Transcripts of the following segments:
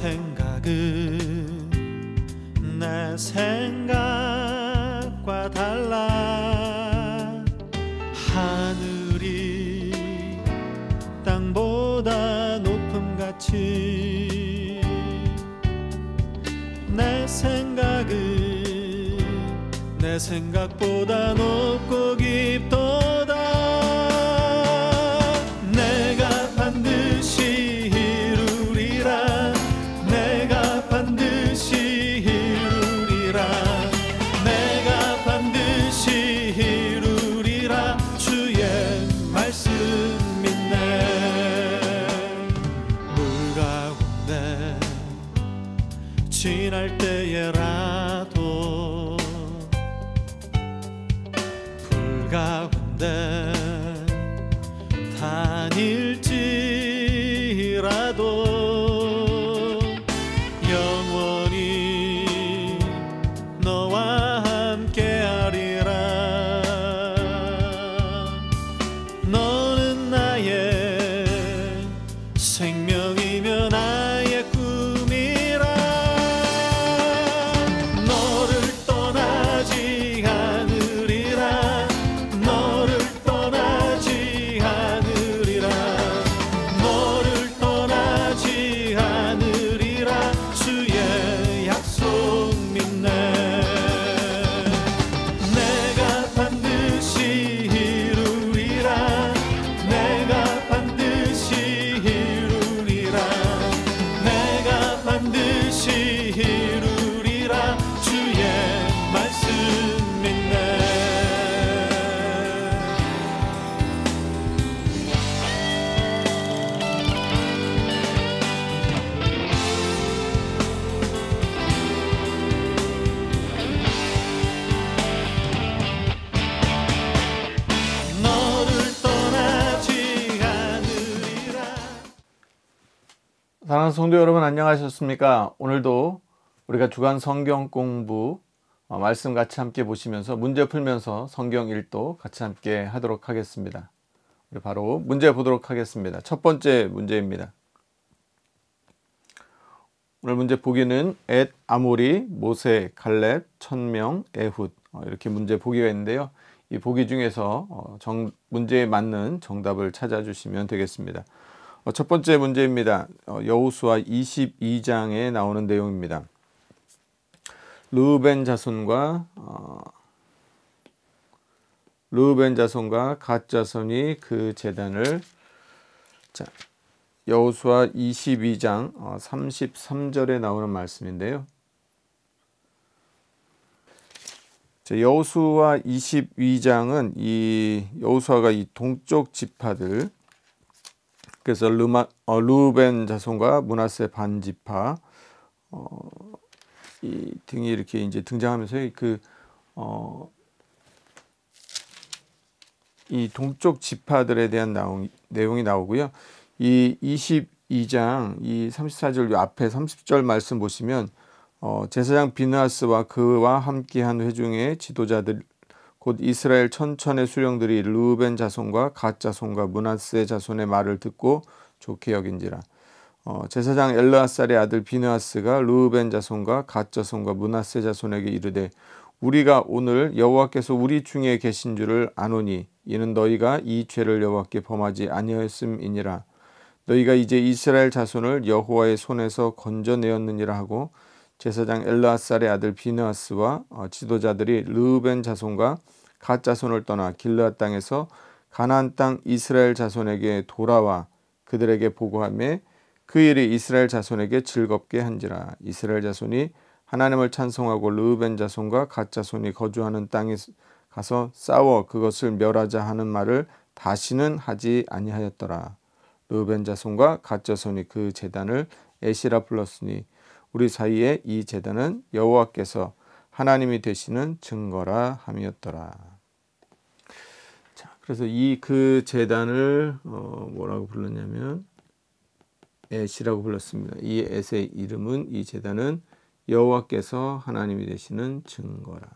생각은 내 생각과 달라. 하늘이 땅보다 높음같이 내 생각은 내 생각보다 높고 깊도다. 내가 반드시 이루리라. 내가 반드시 이루리라. 내가 반드시 이루리라. 주의 말씀 믿네. 물 가운데 지날 때에라도 불 가운데 다닐지라도 영원히 너와 함께하리라. 너는 나의 생명이며 나의 꿈이라. 너를 떠나지 않으리라. 너를 떠나지 않으리라. 너를 떠나지 않으리라. 주의 약속 믿네. 내가 반드시 이루리라. 내가 반드시 이루리라. 내가 반드시 이루리라. 주의 말씀 믿네. 너를 떠나지 않으리라. 사랑하는 성도 여러분, 안녕하셨습니까? 오늘도 우리가 주간 성경 공부 말씀 같이 함께 보시면서 문제 풀면서 성경 읽도 같이 함께 하도록 하겠습니다. 우리 바로 문제 보도록 하겠습니다. 첫 번째 문제입니다. 오늘 문제 보기는 엣, 아모리, 모세, 갈렙, 천명, 에훗 이렇게 문제 보기가 있는데요. 이 보기 중에서 문제에 맞는 정답을 찾아주시면 되겠습니다. 첫 번째 문제입니다. 여호수아 22장에 나오는 내용입니다. 르우벤 자손과 갓 자손이 그 제단을, 여호수아 22장 33절에 나오는 말씀인데요. 여호수아 22장은 이 여호수아가 이 동쪽 지파들, 그래서 르우벤 자손과 므낫세 반 지파 이 등이 이렇게 이제 등장하면서 이 동쪽 지파들에 대한 내용이 나오고요. 이 22장 이 34절 앞에 30절 말씀 보시면 제사장 비느하스와 그와 함께한 회중의 지도자들 곧 이스라엘 천천의 수령들이 르우벤 자손과 갓 자손과 므낫세 자손의 말을 듣고 좋게 여긴지라. 제사장 엘르아살의 아들 비느하스가 르우벤 자손과 갓 자손과 므낫세 자손에게 이르되 우리가 오늘 여호와께서 우리 중에 계신 줄을 아노니 이는 너희가 이 죄를 여호와께 범하지 아니하였음이니라. 너희가 이제 이스라엘 자손을 여호와의 손에서 건져내었느니라 하고 제사장 엘르아살의 아들 비느하스와 지도자들이 르우벤 자손과 갓 자손을 떠나 길르앗 땅에서 가나안 땅 이스라엘 자손에게 돌아와 그들에게 보고하며 그 일이 이스라엘 자손에게 즐겁게 한지라. 이스라엘 자손이 하나님을 찬송하고 르우벤 자손과 갓 자손이 거주하는 땅에 가서 싸워 그것을 멸하자 하는 말을 다시는 하지 아니하였더라. 르우벤 자손과 갓 자손이 그 제단을 에시라 불렀으니 우리 사이에 이 제단은 여호와께서 하나님이 되시는 증거라 함이었더라. 자, 그래서 그 제단을 뭐라고 불렀냐면 엣이라고 불렀습니다. 이 엣의 이름은, 이 제단은 여호와께서 하나님이 되시는 증거라.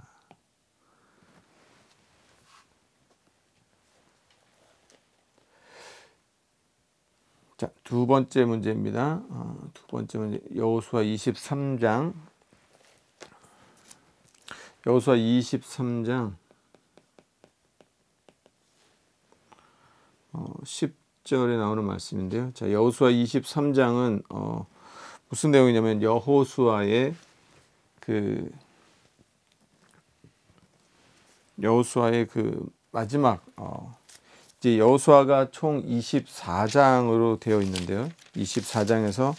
자, 두 번째 문제입니다. 두 번째 문제 여호수아 23장. 여호수아 23장 10절에 나오는 말씀인데요. 자, 여호수아 23장은 무슨 내용이냐면 여호수아의 그 마지막 이제 여호수아가 총 24장으로 되어 있는데요. 24장에서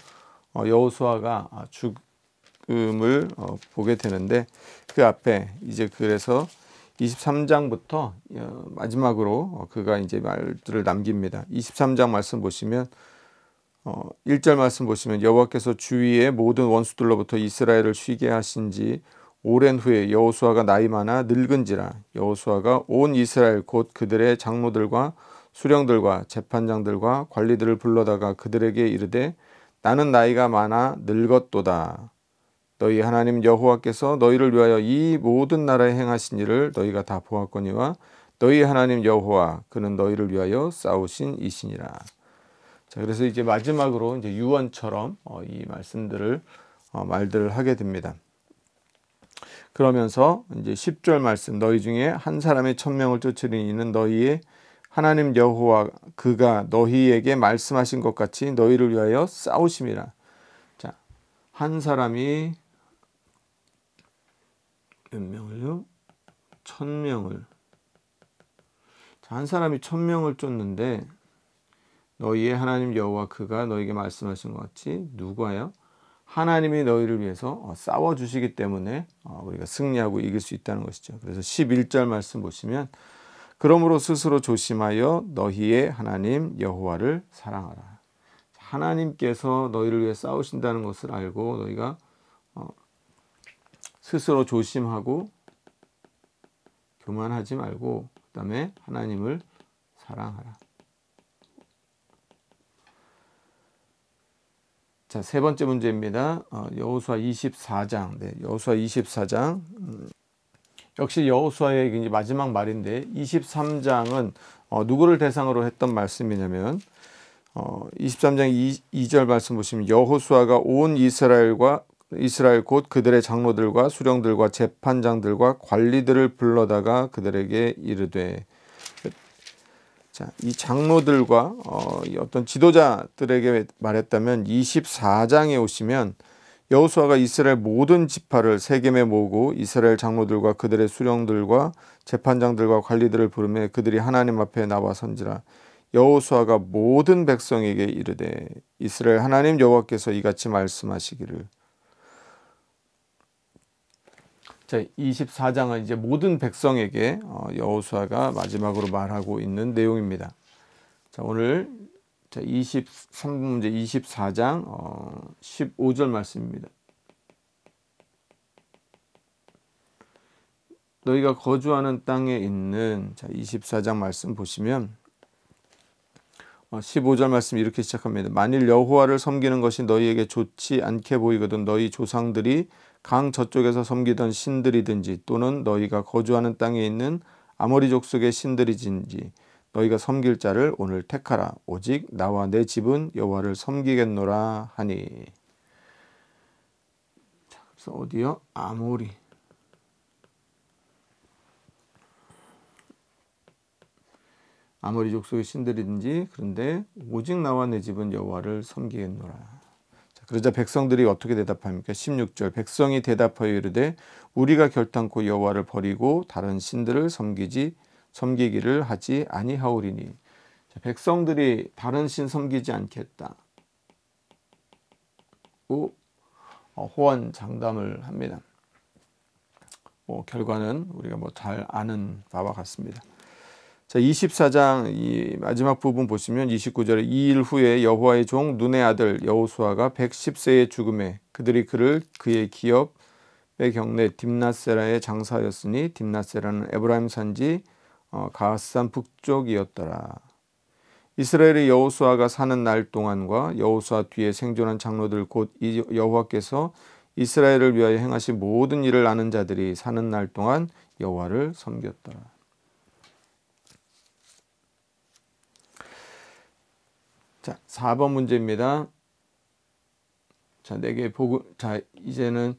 여호수아가 죽음을 보게 되는데 그 앞에 이제 그래서 23장부터 마지막으로 그가 이제 말들을 남깁니다. 23장 말씀 보시면 1절 말씀 보시면 여호와께서 주위의 모든 원수들로부터 이스라엘을 쉬게 하신지 오랜 후에 여호수아가 나이 많아 늙은지라 여호수아가 온 이스라엘 곧 그들의 장로들과 수령들과 재판장들과 관리들을 불러다가 그들에게 이르되 나는 나이가 많아 늙었도다. 너희 하나님 여호와께서 너희를 위하여 이 모든 나라에 행하신 일을 너희가 다 보았거니와 너희 하나님 여호와 그는 너희를 위하여 싸우신 이시니라. 자, 그래서 이제 마지막으로 이제 유언처럼 이 말들을 하게 됩니다. 그러면서 이제 10절 말씀 너희 중에 한 사람의 1000명을 쫓으리니 이는 너희의 하나님 여호와 그가 너희에게 말씀하신 것 같이 너희를 위하여 싸우심이라. 자, 한 사람이 몇 명을요? 1000명을. 자, 한 사람이 1000명을 쫓는데 너희의 하나님 여호와 그가 너희에게 말씀하신 것 같이 누구예요? 하나님이 너희를 위해서 싸워주시기 때문에 우리가 승리하고 이길 수 있다는 것이죠. 그래서 11절 말씀 보시면 그러므로 스스로 조심하여 너희의 하나님 여호와를 사랑하라. 하나님께서 너희를 위해 싸우신다는 것을 알고 너희가 스스로 조심하고 교만하지 말고 그 다음에 하나님을 사랑하라. 자, 세 번째 문제입니다. 여호수아 24장. 네, 여호수아 24장. 역시 여호수아의 이제 마지막 말인데 23장은 누구를 대상으로 했던 말씀이냐면 23장 2절 말씀 보시면 여호수아가 온 이스라엘 곧 그들의 장로들과 수령들과 재판장들과 관리들을 불러다가 그들에게 이르되. 자, 이 장로들과 이 어떤 지도자들에게 말했다면 24장에 오시면 여호수아가 이스라엘 모든 지파를 세겜에 모으고 이스라엘 장로들과 그들의 수령들과 재판장들과 관리들을 부르매 그들이 하나님 앞에 나와 선지라. 여호수아가 모든 백성에게 이르되 이스라엘 하나님 여호와께서 이같이 말씀하시기를. 자, 24장은 이제 모든 백성에게 여호수아가 마지막으로 말하고 있는 내용입니다. 자, 오늘 23문제 24장 15절 말씀입니다. 너희가 거주하는 땅에 있는 24장 말씀 보시면 15절 말씀 이렇게 시작합니다. 만일 여호와를 섬기는 것이 너희에게 좋지 않게 보이거든 너희 조상들이 강 저쪽에서 섬기던 신들이든지 또는 너희가 거주하는 땅에 있는 아모리 족속의 신들이든지 너희가 섬길 자를 오늘 택하라. 오직 나와 내 집은 여호와를 섬기겠노라 하니. 자, 그래서 어디요? 아모리. 아모리 족속의 신들이든지 그런데 오직 나와 내 집은 여호와를 섬기겠노라. 그러자 백성들이 어떻게 대답합니까? 16절 백성이 대답하여 이르되 우리가 결단코 여호와를 버리고 다른 신들을 섬기기를 하지 아니하오리니. 백성들이 다른 신 섬기지 않겠다고 호언장담을 합니다. 결과는 우리가 잘 아는 바와 같습니다. 자, 24장 이 마지막 부분 보시면 29절에 이 일 후에 여호와의 종 눈의 아들 여호수아가 110세의 죽음에 그들이 그의 기업의 경내 딥낫세라에 장사하였으니 딥낫세라는 에브라임 산지 가앗산 북쪽이었더라. 이스라엘의 여호수아가 사는 날 동안과 여호수아 뒤에 생존한 장로들 곧 여호와께서 이스라엘을 위하여 행하신 모든 일을 아는 자들이 사는 날 동안 여호와를 섬겼더라. 자, 4번 문제입니다. 자, 내게 복음. 자, 이제는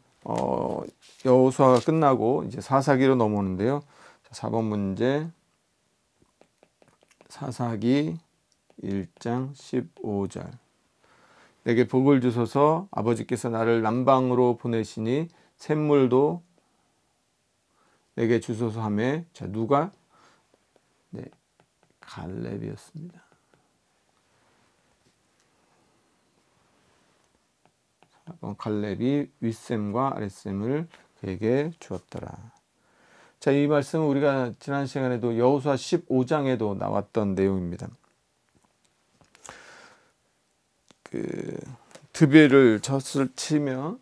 여호수아가 끝나고 이제 사사기로 넘어오는데요. 자, 4번 문제. 사사기 1장 15절. 내게 복을 주소서. 아버지께서 나를 남방으로 보내시니 샘물도 내게 주소서 하매. 자, 누가? 네, 갈렙이었습니다. 4번 갈렙이 윗샘과 아랫샘을 그에게 주었더라. 자, 이 말씀은 우리가 지난 시간에도 여호수아 15장에도 나왔던 내용입니다. 드빌을 젖을 치며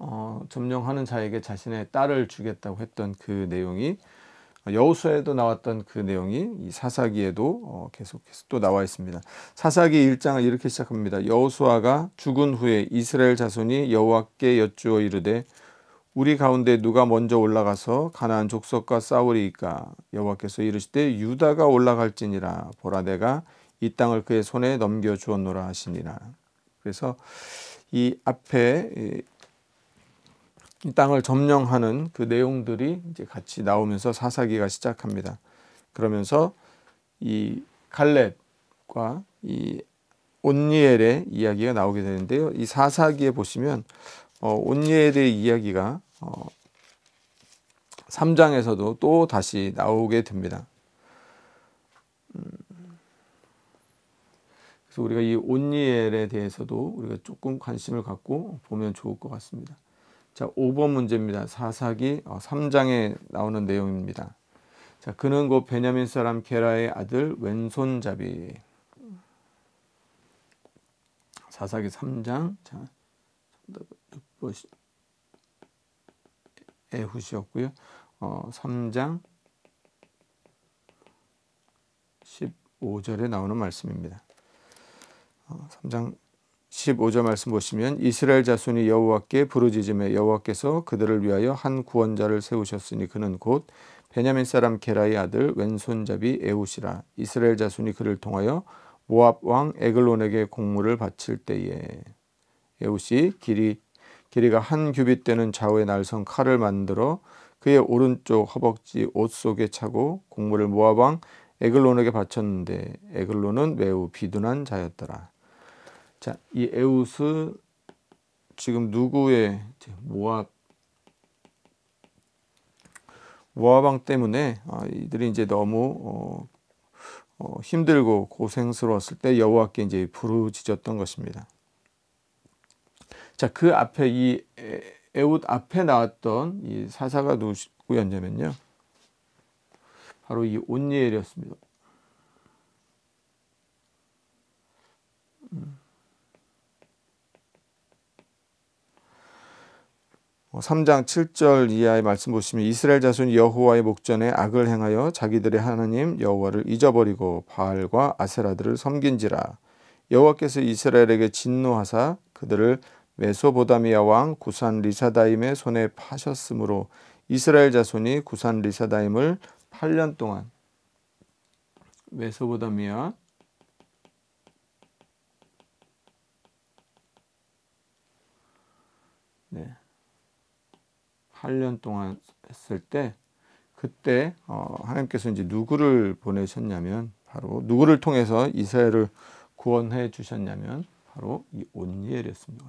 점령하는 자에게 자신의 딸을 주겠다고 했던 그 내용이 여호수아에도 나왔던 그 내용이 이 사사기에도 계속해서 또 나와 있습니다. 사사기 1장을 이렇게 시작합니다. 여호수아가 죽은 후에 이스라엘 자손이 여호와께 여쭈어 이르되 우리 가운데 누가 먼저 올라가서 가나안 족속과 싸우리이까? 여호와께서 이르시되 유다가 올라갈지니라. 보라, 내가 이 땅을 그의 손에 넘겨 주었노라 하시니라. 그래서 이 앞에 이 땅을 점령하는 그 내용들이 이제 같이 나오면서 사사기가 시작합니다. 그러면서 이 갈렙과 이 온니엘의 이야기가 나오게 되는데요. 이 사사기에 보시면 온니엘의 이야기가 3장에서도 또 다시 나오게 됩니다. 그래서 우리가 이 온니엘에 대해서도 우리가 조금 관심을 갖고 보면 좋을 것 같습니다. 자, 5번 문제입니다. 사사기 3장에 나오는 내용입니다. 자, 그는 곧 베냐민 사람 게라의 아들 왼손잡이. 사사기 3장. 자, 에훗이었고요. 3장 15절에 나오는 말씀입니다. 3장 15절 말씀 보시면 이스라엘 자손이 여호와께 부르짖음에 여호와께서 그들을 위하여 한 구원자를 세우셨으니 그는 곧 베냐민 사람 게라의 아들 왼손잡이 에훗이라. 이스라엘 자손이 그를 통하여 모압 왕 에글론에게 공물을 바칠 때에 에훗이 길이가 한 규빗 되는 좌우의 날선 칼을 만들어 그의 오른쪽 허벅지 옷 속에 차고 공물을 모압 왕 에글론에게 바쳤는데 에글론은 매우 비둔한 자였더라. 자, 이 에훗은 지금 누구의 모압 왕 때문에 이들이 이제 너무 힘들고 고생스러웠을 때 여호와께 이제 부르짖었던 것입니다. 자, 그 앞에 이 에훗 앞에 나왔던 이 사사가 누구였냐면요, 바로 이 온니엘이었습니다. 3장 7절 이하의 말씀 보시면 이스라엘 자손이 여호와의 목전에 악을 행하여 자기들의 하나님 여호와를 잊어버리고 바알과 아세라들을 섬긴지라. 여호와께서 이스라엘에게 진노하사 그들을 메소보다미아 왕 구산 리사다임의 손에 파셨으므로 이스라엘 자손이 구산 리사다임을 8년 동안 메소보다미아 8년 동안 했을 때 그때 하나님께서 이제 누구를 보내셨냐면 바로 누구를 통해서 이스라엘을 구원해 주셨냐면 바로 이 온니엘이었습니다.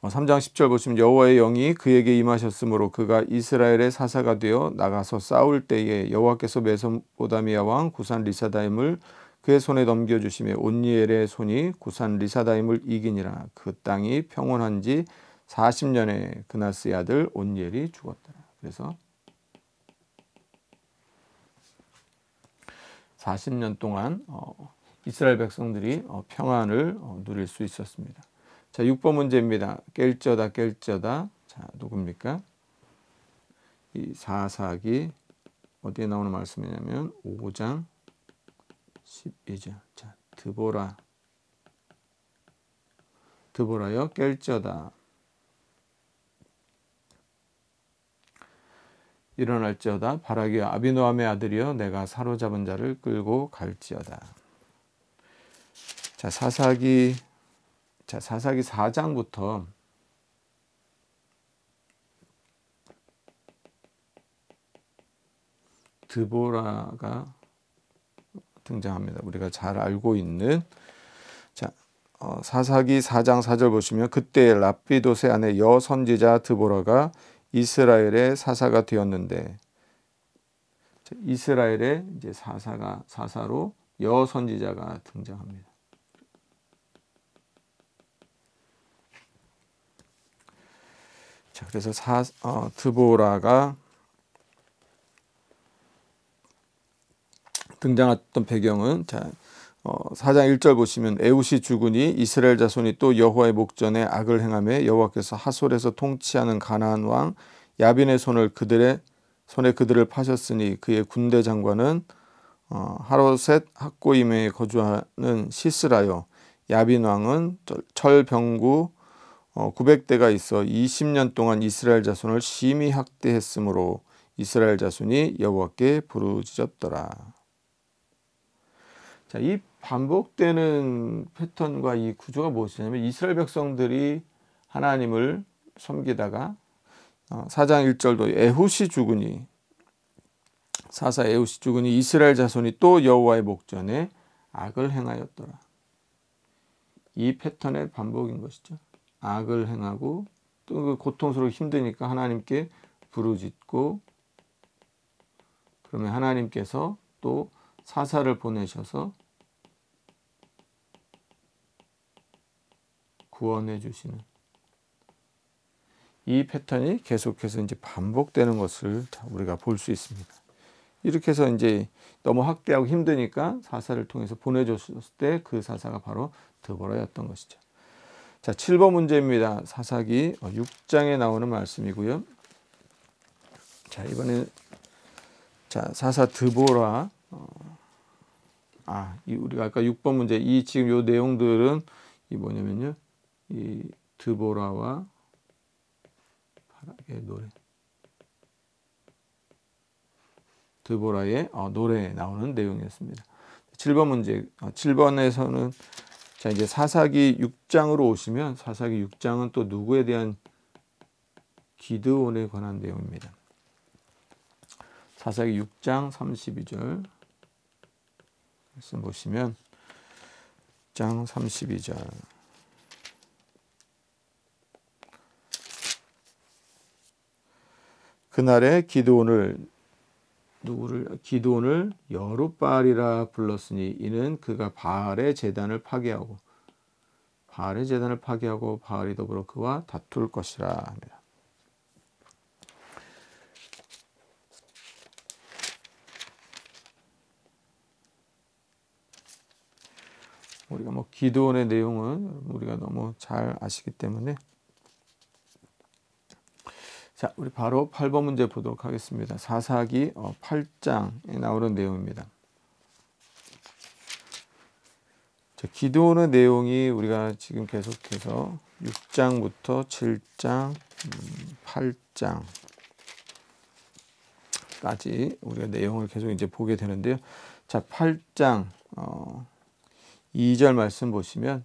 3장 10절 보시면 여호와의 영이 그에게 임하셨으므로 그가 이스라엘의 사사가 되어 나가서 싸울 때에 여호와께서 메소포다미아 왕 구산 리사다임을 그의 손에 넘겨주시며 온니엘의 손이 구산 리사다임을 이기니라. 그 땅이 평온한지 40년에 그나스의 아들 온니엘이 죽었더라. 그래서 40년 동안 이스라엘 백성들이 평안을 누릴 수 있었습니다. 자, 6번 문제입니다. 깰쩌다. 자, 누굽니까? 이 사사기 어디에 나오는 말씀이냐면 5장 12절. 자, 드보라여 깰쩌다. 일어날지어다. 바라기와 아비노함의 아들이여 내가 사로잡은 자를 끌고 갈지어다. 자, 사사기 4장부터 드보라가 등장합니다. 우리가 잘 알고 있는 사사기 4장 4절 보시면 그때 라피돗의 아내 여선지자 드보라가 이스라엘의 사사가 되었는데, 이스라엘의 이제 사사로 여선지자가 등장합니다. 자, 그래서 드보라가 등장했던 배경은 4장 1절 보시면 에훗이 죽으니 이스라엘 자손이 또 여호와의 목전에 악을 행하며 여호와께서 하솔에서 통치하는 가나안 왕 야빈의 손에 그들을 파셨으니 그의 군대 장관은 하로셋 학고임에 거주하는 시스라요. 야빈 왕은 철병구 900대가 있어 20년 동안 이스라엘 자손을 심히 학대했으므로 이스라엘 자손이 여호와께 부르짖었더라. 자, 이 반복되는 패턴과 이 구조가 무엇이냐면 이스라엘 백성들이 하나님을 섬기다가 4장 1절도 에훗이 죽으니 사사 에훗이 죽으니 이스라엘 자손이 또 여호와의 목전에 악을 행하였더라. 이 패턴의 반복인 것이죠. 악을 행하고 또 그 고통스럽고 힘드니까 하나님께 부르짖고, 그러면 하나님께서 또 사사를 보내셔서 구원해 주시는 이 패턴이 계속해서 이제 반복되는 것을 우리가 볼 수 있습니다. 이렇게 해서 이제 너무 학대하고 힘드니까 사사를 통해서 보내줬을 때 그 사사가 바로 드보라였던 것이죠. 자, 7번 문제입니다. 사사기 6장에 나오는 말씀이고요. 자, 이번에 사사 드보라 우리가 아까 6번 문제 지금 요 내용들은 이 뭐냐면요. 이 드보라와 바락의 노래. 드보라의 노래에 나오는 내용이었습니다. 7번 문제. 7번에서는 이제 사사기 6장으로 오시면 사사기 6장은 또 누구에 대한 기드온에 관한 내용입니다. 사사기 6장 32절 말씀 보시면 6장 32절 그날에 기드온을 여룻바알이라 불렀으니 이는 그가 바알의 제단을 파괴하고 바알이 더불어 그와 다툴 것이라 합니다. 우리가 기드온의 내용은 우리가 너무 잘 아시기 때문에 자, 우리 바로 8번 문제 보도록 하겠습니다. 사사기 8장에 나오는 내용입니다. 자, 기드온의 내용이 우리가 지금 계속해서 6장부터 7장, 8장까지 우리가 내용을 계속 이제 보게 되는데요. 자, 8장 2절 말씀 보시면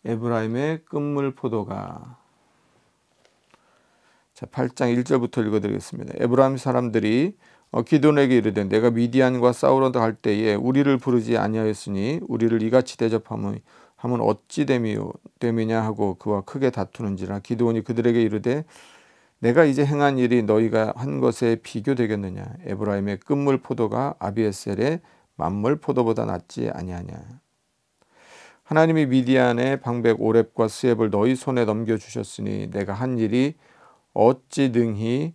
에브라임의 끝물 포도가 8장 1절부터 읽어드리겠습니다. 에브라임 사람들이 기드온에게 이르되 내가 미디안과 싸우러 갈 때에 우리를 부르지 아니하였으니 우리를 이같이 대접하면 어찌 됨이냐 하고 그와 크게 다투는지라. 기드온이 그들에게 이르되 내가 이제 행한 일이 너희가 한 것에 비교되겠느냐. 에브라임의 끝물 포도가 아비에셀의 만물 포도보다 낫지 아니하냐. 하나님이 미디안의 방백 오렙과 스엡을 너희 손에 넘겨주셨으니 내가 한 일이 어찌 능히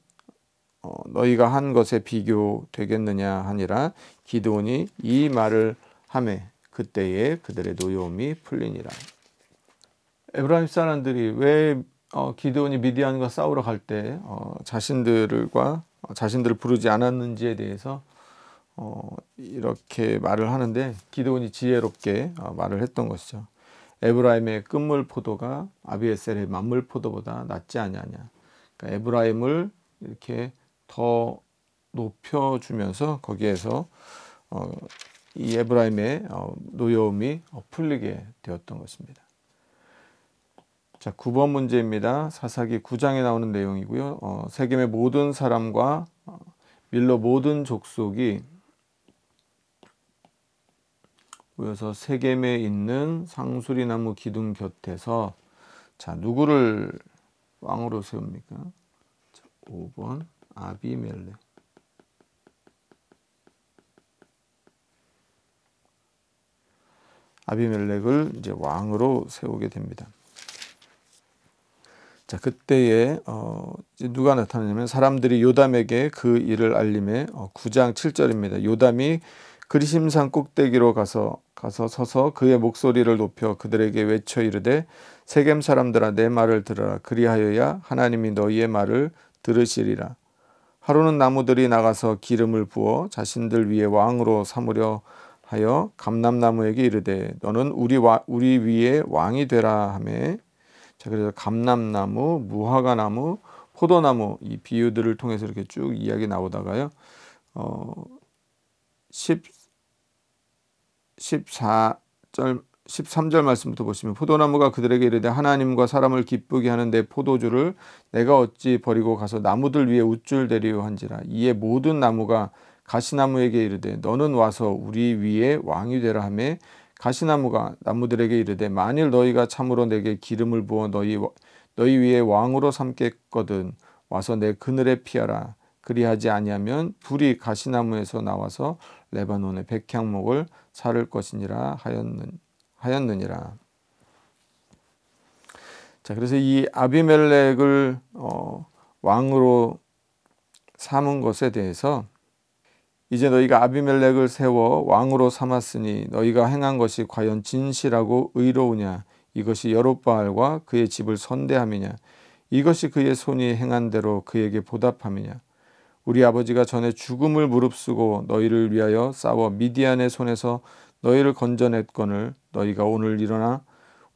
너희가 한 것에 비교되겠느냐 하니라. 기드온이 이 말을 하매 그때에 그들의 노여움이 풀리니라. 에브라임 사람들이 왜 기드온이 미디안과 싸우러 갈 때 자신들을 부르지 않았는지에 대해서 이렇게 말을 하는데 기드온이 지혜롭게 말을 했던 것이죠. 에브라임의 끝물 포도가 아비에셀의 만물 포도보다 낫지 아니하냐. 그러니까 에브라임을 이렇게 더 높여주면서 거기에서 이 에브라임의 노여움이 풀리게 되었던 것입니다. 자, 9번 문제입니다. 사사기 9장에 나오는 내용이고요. 세겜의 모든 사람과 밀로 모든 족속이 모여서 세겜에 있는 상수리나무 기둥 곁에서 자, 누구를 왕으로 세웁니까? 자, 5번 아비멜렉. 아비멜렉을 이제 왕으로 세우게 됩니다. 자, 그때에 이제 누가 나타나냐면 사람들이 요담에게 그 일을 알림해 9장 7절입니다. 요담이 그리심산 꼭대기로 가서 서서 그의 목소리를 높여 그들에게 외쳐 이르되 세겜 사람들아 내 말을 들으라. 그리하여야 하나님이 너희의 말을 들으시리라. 하루는 나무들이 나가서 기름을 부어 자신들 위에 왕으로 삼으려 하여 감람나무에게 이르되 너는 우리 위에 왕이 되라 하매. 자, 그래서 감람나무, 무화과나무, 포도나무 이 비유들을 통해서 이렇게 쭉 이야기 나오다가요. 13절 말씀부터 보시면 포도나무가 그들에게 이르되 하나님과 사람을 기쁘게 하는 내 포도주를 내가 어찌 버리고 가서 나무들 위에 우쭐대리오 한지라. 이에 모든 나무가 가시나무에게 이르되 너는 와서 우리 위에 왕이 되라 하매 가시나무가 나무들에게 이르되 만일 너희가 참으로 내게 기름을 부어 너희 위에 왕으로 삼겠거든 와서 내 그늘에 피하라. 그리하지 아니하면 불이 가시나무에서 나와서 레바논의 백향목을 사를 것이니라 하였느니라. 자, 그래서 이 아비멜렉을 왕으로 삼은 것에 대해서 이제 너희가 아비멜렉을 세워 왕으로 삼았으니 너희가 행한 것이 과연 진실하고 의로우냐? 이것이 여롯바알과 그의 집을 선대함이냐? 이것이 그의 손이 행한 대로 그에게 보답함이냐? 우리 아버지가 전에 죽음을 무릅쓰고 너희를 위하여 싸워 미디안의 손에서 너희를 건져냈거늘 너희가 오늘 일어나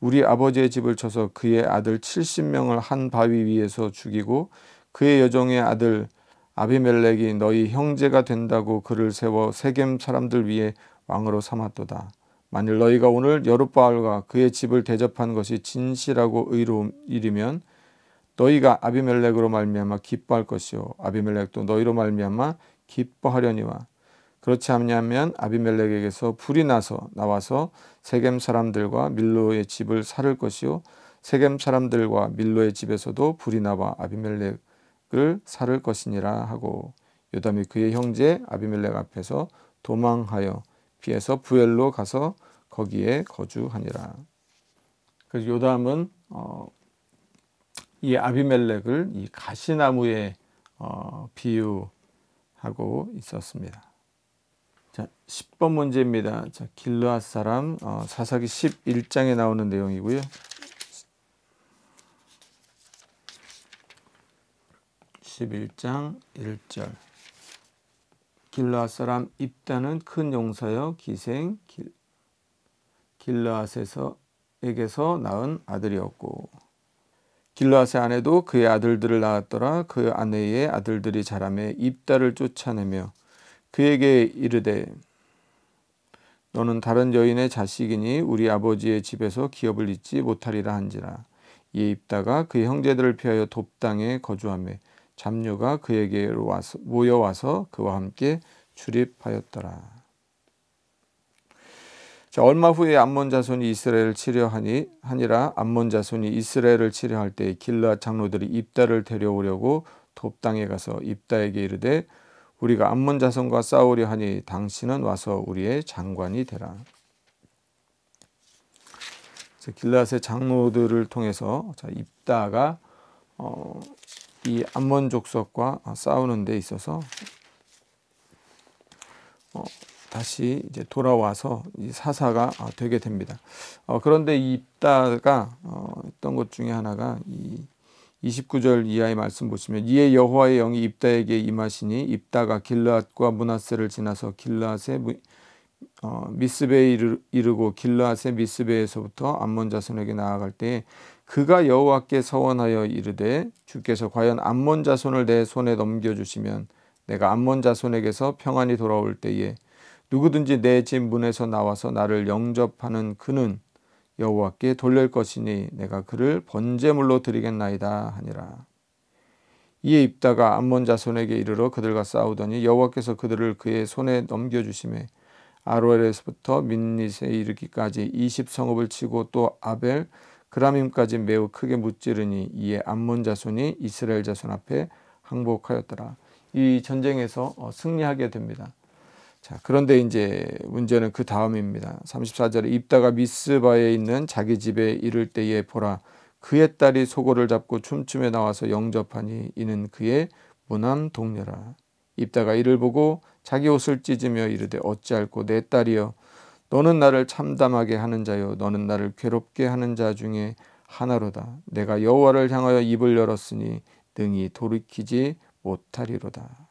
우리 아버지의 집을 쳐서 그의 아들 70명을 한 바위 위에서 죽이고 그의 여종의 아들 아비멜렉이 너희 형제가 된다고 그를 세워 세겜 사람들 위에 왕으로 삼았도다. 만일 너희가 오늘 여롯바알과 그의 집을 대접한 것이 진실하고 의로운 일이면 너희가 아비멜렉으로 말미암아 기뻐할 것이요 아비멜렉도 너희로 말미암아 기뻐하려니와 그렇지 않냐면 아비멜렉에게서 불이 나와서 세겜 사람들과 밀로의 집을 살을 것이요 세겜 사람들과 밀로의 집에서도 불이 나와 아비멜렉을 살을 것이니라 하고 요담이 그의 형제 아비멜렉 앞에서 도망하여 피해서 부엘로 가서 거기에 거주하니라. 그래서 요담은 이 아비멜렉을 이 가시나무에 비유하고 있었습니다. 자, 10번 문제입니다. 자, 길르앗 사람 사사기 11장에 나오는 내용이고요. 11장 1절 길르앗 사람 입다는 큰 용사여 기생 길르앗에게서 낳은 아들이었고 길르앗의 아내도 그의 아들들을 낳았더라. 그 아내의 아들들이 자라매 입다를 쫓아내며 그에게 이르되 너는 다른 여인의 자식이니 우리 아버지의 집에서 기업을 잇지 못하리라 한지라. 이에 입다가 그의 형제들을 피하여 돕당에 거주하며 잡류가 그에게로 모여와서 그와 함께 출입하였더라. 자, 얼마 후에 암몬 자손이 이스라엘을 치려하니라. 암몬 자손이 이스라엘을 치려할 때 길르앗 장로들이 입다를 데려오려고 돕당에 가서 입다에게 이르되 우리가 암몬 자손과 싸우려 하니 당신은 와서 우리의 장관이 되라. 길르앗의 장로들을 통해서 입다가 이 암몬 족속과 싸우는 데 있어서 다시 이제 돌아와서 이 사사가 되게 됩니다. 그런데 이 입다가 했던 것 중에 하나가 이 29절 이하의 말씀 보시면 이에 여호와의 영이 입다에게 임하시니 입다가 길르앗과 므낫세를 지나서 길르앗의 미스베에 이르고 길르앗의 미스베에서부터 암몬 자손에게 나아갈 때에 그가 여호와께 서원하여 이르되 주께서 과연 암몬 자손을 내 손에 넘겨주시면 내가 암몬 자손에게서 평안히 돌아올 때에 누구든지 내 집 문에서 나와서 나를 영접하는 그는 여호와께 돌릴 것이니 내가 그를 번제물로 드리겠나이다 하니라. 이에 입다가 암몬 자손에게 이르러 그들과 싸우더니 여호와께서 그들을 그의 손에 넘겨주시매 아로엘에서부터 민닛에 이르기까지 20성읍을 치고 또 아벨 그라밈까지 매우 크게 무찌르니 이에 암몬 자손이 이스라엘 자손 앞에 항복하였더라. 이 전쟁에서 승리하게 됩니다. 자, 그런데 이제 문제는 그 다음입니다. 34절에 입다가 미스바에 있는 자기 집에 이를 때에 보라 그의 딸이 소고를 잡고 춤추며 나와서 영접하니 이는 그의 무남 동료라. 입다가 이를 보고 자기 옷을 찢으며 이르되 어찌할꼬 내 딸이여 너는 나를 참담하게 하는 자요 너는 나를 괴롭게 하는 자 중에 하나로다. 내가 여호와를 향하여 입을 열었으니 능히 돌이키지 못하리로다.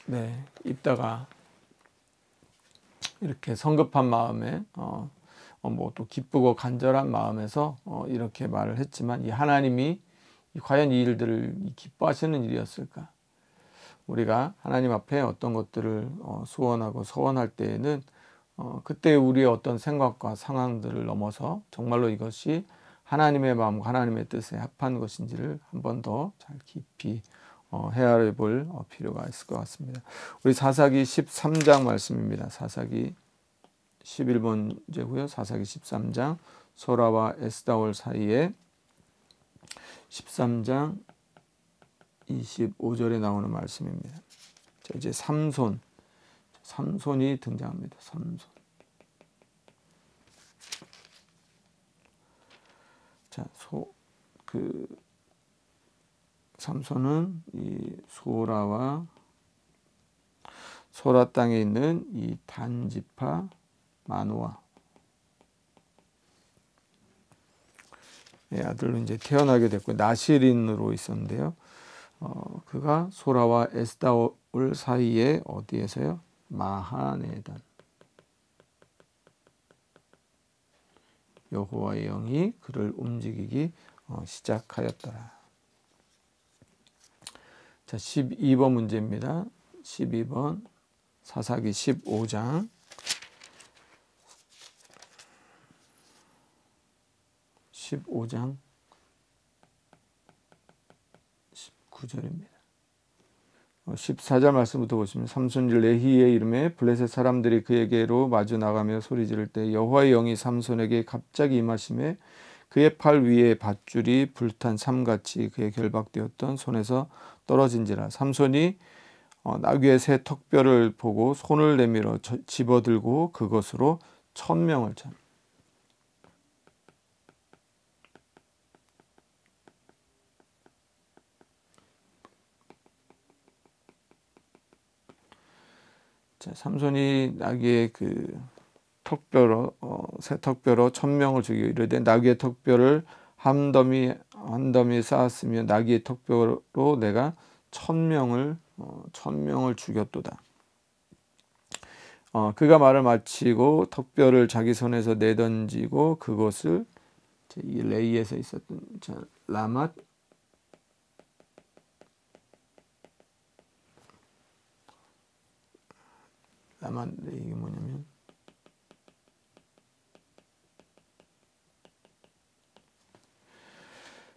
네, 입다가 이렇게 성급한 마음에 뭐 또 기쁘고 간절한 마음에서 이렇게 말을 했지만 이 하나님이 과연 이 일들을 기뻐하시는 일이었을까? 우리가 하나님 앞에 어떤 것들을 소원하고 서원할 때에는 그때 우리의 어떤 생각과 상황들을 넘어서 정말로 이것이 하나님의 마음과 하나님의 뜻에 합한 것인지를 한 번 더 잘 깊이 헤아려 볼 필요가 있을 것 같습니다. 우리 사사기 13장 말씀입니다. 사사기 11번째고요. 사사기 13장 소라와 에스다올 사이에 13장 25절에 나오는 말씀입니다. 자, 이제 삼손이 등장합니다. 삼손. 자, 삼손은 이 소라 땅에 있는 이 단지파 마노아 아들로 이제 태어나게 됐고 나시린으로 있었는데요. 그가 소라와 에스다올 사이에 어디에서요? 마하네단. 여호와의 영이 그를 움직이기 시작하였더라. 자, 12번 문제입니다. 12번 사사기 15장 19절입니다. 14절 말씀부터 보시면 삼손이 레히의 이름에 블레셋 사람들이 그에게로 마주 나가며 소리 지를 때 여호와의 영이 삼손에게 갑자기 임하심에 그의 팔 위에 밧줄이 불탄 삼같이 그의 결박되었던 손에서 떨어진지라. 삼손이 나귀의 새 턱뼈를 보고 손을 내밀어 집어들고 그것으로 1000명을 쳤. 자, 삼손이 나귀의 그 턱뼈로 새 턱뼈로 1000명을 죽이고 이르되 나귀의 턱뼈를 한 더미 쌓았으며 나귀의 턱뼈로 내가 1000명을 죽였도다. 그가 말을 마치고 턱뼈를 자기 손에서 내던지고 그것을 이 레이에서 있었던 라맛 이게 뭐냐면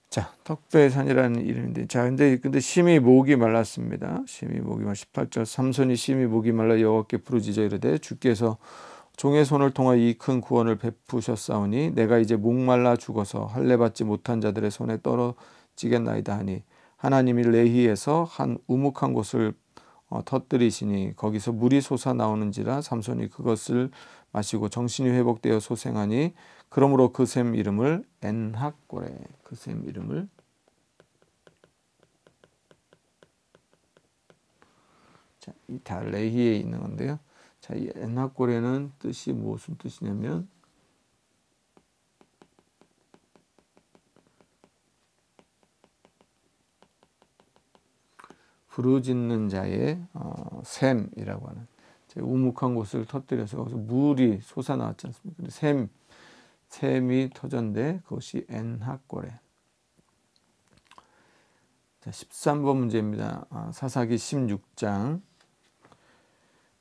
자, 턱뼈의 산이라는 이름인데 자, 근데 심히 목이 말랐습니다. 심히 목이 말라 18절 삼손이 심히 목이 말라 여호와께 부르짖어 이르되 주께서 종의 손을 통하여 이 큰 구원을 베푸셨사오니 내가 이제 목말라 죽어서 할례 받지 못한 자들의 손에 떨어지겠나이다 하니 하나님이 레히에서 한 우묵한 곳을 터뜨리시니 거기서 물이 솟아나오는지라 삼손이 그것을 마시고 정신이 회복되어 소생하니 그러므로 그 샘 이름을 엔학고레 그 샘 이름을 자, 이 다 레히에 있는 건데요. 자, 이 엔학고레는 뜻이 무슨 뜻이냐면 부르짖는 자의 샘이라고 하는 우묵한 곳을 터뜨려서 거기서 물이 솟아나왔지 않습니까? 샘이 터졌는데 그것이 엔학고레. 자, 13번 문제입니다. 사사기 16장.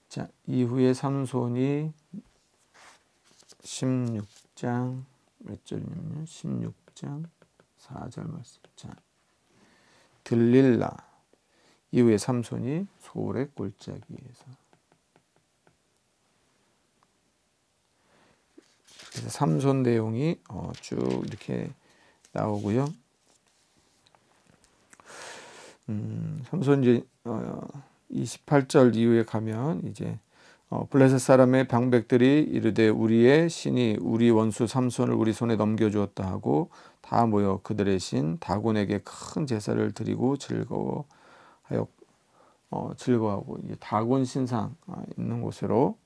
자, 이후에 삼손이 16장 몇 절이냐면요. 16장 4절 말씀. 자, 들릴라. 이후에 삼손이 소울의 골짜기에서. 그래서 삼손 내용이 쭉 이렇게 나오고요. 삼손 이제 28절 이후에 가면 이제 블레셋 사람의 방백들이 이르되 우리의 신이 우리 원수 삼손을 우리 손에 넘겨주었다 하고 다 모여 그들의 신 다곤에게 큰 제사를 드리고 즐거워하고 이제 다곤 신상 있는 곳으로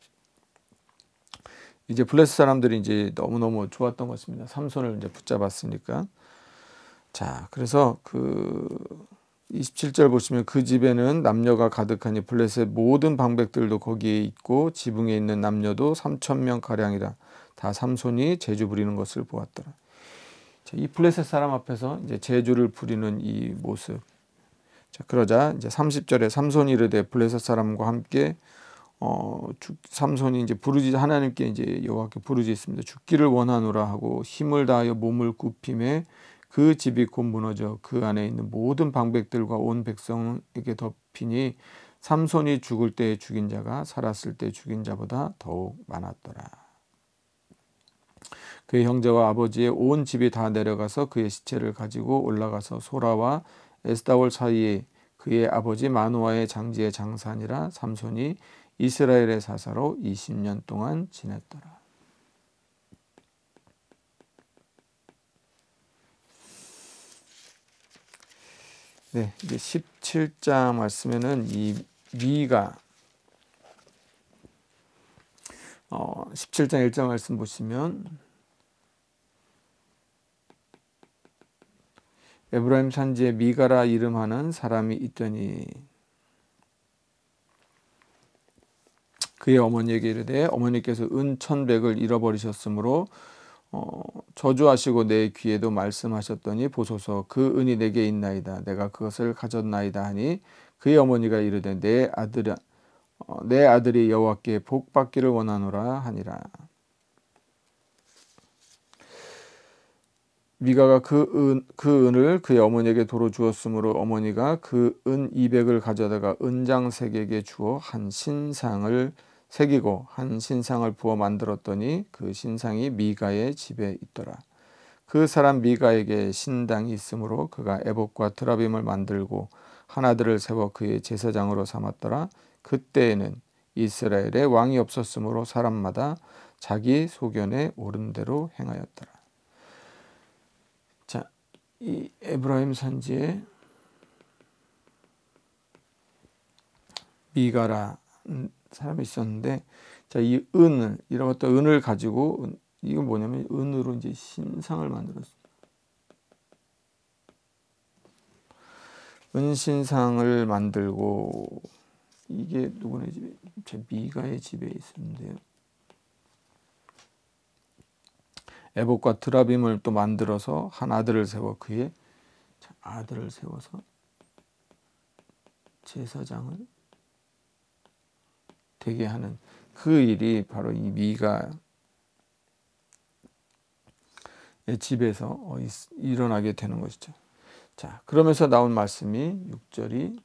이제 블레셋 사람들이 이제 너무너무 좋았던 것입니다. 삼손을 이제 붙잡았으니까. 자, 그래서 그 27절 보시면 그 집에는 남녀가 가득하니 블레셋 모든 방백들도 거기에 있고 지붕에 있는 남녀도 3,000명 가량이라. 다 삼손이 제주 부리는 것을 보았더라. 자, 이 블레셋 사람 앞에서 이제 제주를 부리는 이 모습. 자, 그러자 이제 30절에 삼손이 이르되 블레셋 사람과 함께 삼손이 이제 하나님께 이제 여호와께 부르짖습니다. 죽기를 원하노라 하고 힘을 다하여 몸을 굽힘에 그 집이 곧 무너져 그 안에 있는 모든 방백들과 온 백성에게 덮이니 삼손이 죽을 때 죽인 자가 살았을 때 죽인 자보다 더욱 많았더라. 그의 형제와 아버지의 온 집이 다 내려가서 그의 시체를 가지고 올라가서 소라와 에스다올 사이에 그의 아버지 마노아의 장지의 장산이라. 삼손이 이스라엘의 사사로 20년 동안 지냈더라. 네, 이제 17장 말씀에는 이 미가 17장 1절 말씀 보시면 에브라임 산지에 미가라 이름하는 사람이 있더니 그의 어머니에게 이르되 어머니께서 은 1,100을 잃어버리셨으므로 저주하시고 내 귀에도 말씀하셨더니 보소서 그 은이 내게 있나이다. 내가 그것을 가졌나이다 하니 그의 어머니가 이르되 내 아들이 여호와께 복 받기를 원하노라 하니라. 미가가 그 은을 그의 어머니에게 도로 주었으므로 어머니가 그 은 200을 가져다가 은장색에게 주어 한 신상을 새기고 한 신상을 부어 만들었더니 그 신상이 미가의 집에 있더라. 그 사람 미가에게 신당이 있으므로 그가 에봇과 드라빔을 만들고 한 아들을 세워 그의 제사장으로 삼았더라. 그때에는 이스라엘에 왕이 없었으므로 사람마다 자기 소견에 옳은 대로 행하였더라. 자, 이 에브라임 산지에 미가라 사람이 있었는데, 자, 이 은을 이런 어떤 은을 가지고 이건 뭐냐면 은으로 이제 신상을 만들었습니다. 은신상을 만들고 이게 누구네 집에? 제 미가의 집에 있었는데요. 에봇과 드라빔을 또 만들어서 한 아들을 세워 그의 아들을 세워서 제사장을 되게 하는 그 일이 바로 이 미가의 집에서 일어나게 되는 것이죠. 자, 그러면서 나온 말씀이 6절이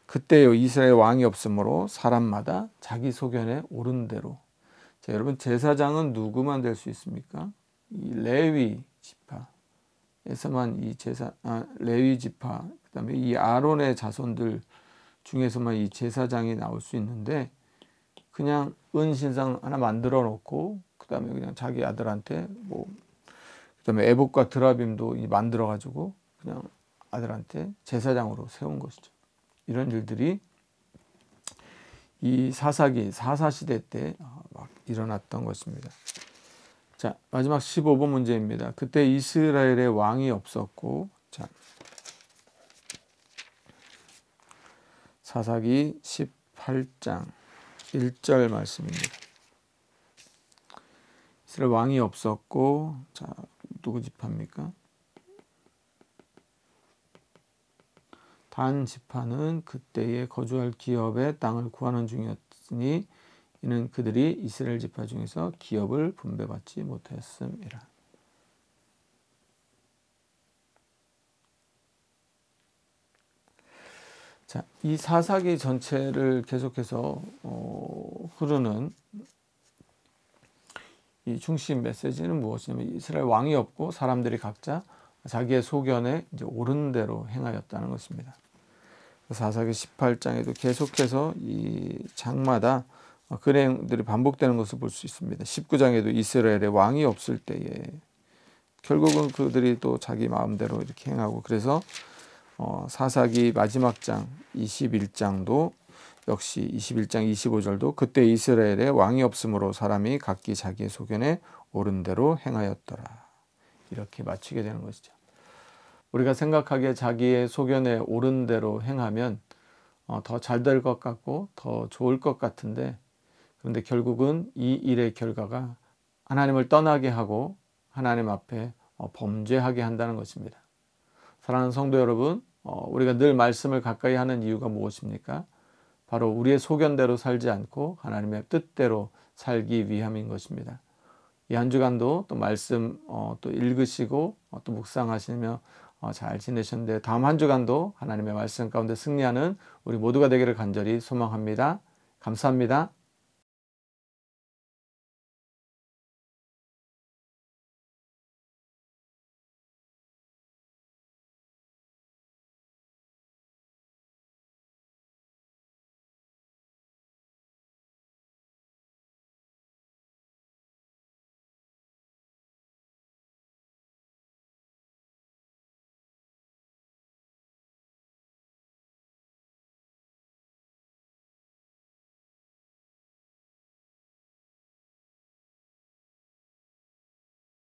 그때요 이스라엘 왕이 없으므로 사람마다 자기 소견에 옳은 대로. 자, 여러분 제사장은 누구만 될 수 있습니까? 이 레위 지파에서만 이 레위 지파 그다음에 이 아론의 자손들 중에서만 이 제사장이 나올 수 있는데 그냥 은신상 하나 만들어 놓고 그다음에 그냥 자기 아들한테 그다음에 에봇과 드라빔도 만들어 가지고 그냥 아들한테 제사장으로 세운 것이죠. 이런 일들이 이 사사시대 때 막 일어났던 것입니다. 자, 마지막 15번 문제입니다. 그때 이스라엘에 왕이 없었고, 자, 사사기 18장 1절 말씀입니다. 이스라엘 왕이 없었고, 자, 누구 지파입니까? 단 지파는 그때에 거주할 기업의 땅을 구하는 중이었으니 이는 그들이 이스라엘 지파 중에서 기업을 분배받지 못했음이라. 자, 이 사사기 전체를 계속해서 흐르는 이 중심 메시지는 무엇이냐면 이스라엘 왕이 없고 사람들이 각자 자기의 소견에 이제 옳은 대로 행하였다는 것입니다. 사사기 18장에도 계속해서 이 장마다 그 내용들이 반복되는 것을 볼 수 있습니다. 19장에도 이스라엘에 왕이 없을 때에 결국은 그들이 또 자기 마음대로 이렇게 행하고, 그래서 사사기 마지막 장 21장도 역시 21장 25절도 그때 이스라엘에 왕이 없으므로 사람이 각기 자기의 소견에 옳은 대로 행하였더라. 이렇게 마치게 되는 것이죠. 우리가 생각하기에 자기의 소견에 옳은 대로 행하면 더 잘 될 것 같고 더 좋을 것 같은데, 그런데 결국은 이 일의 결과가 하나님을 떠나게 하고 하나님 앞에 범죄하게 한다는 것입니다. 사랑하는 성도 여러분, 우리가 늘 말씀을 가까이 하는 이유가 무엇입니까? 바로 우리의 소견대로 살지 않고 하나님의 뜻대로 살기 위함인 것입니다. 이 한 주간도 또 말씀 또 읽으시고 또 묵상하시며 잘 지내셨는데, 다음 한 주간도 하나님의 말씀 가운데 승리하는 우리 모두가 되기를 간절히 소망합니다. 감사합니다.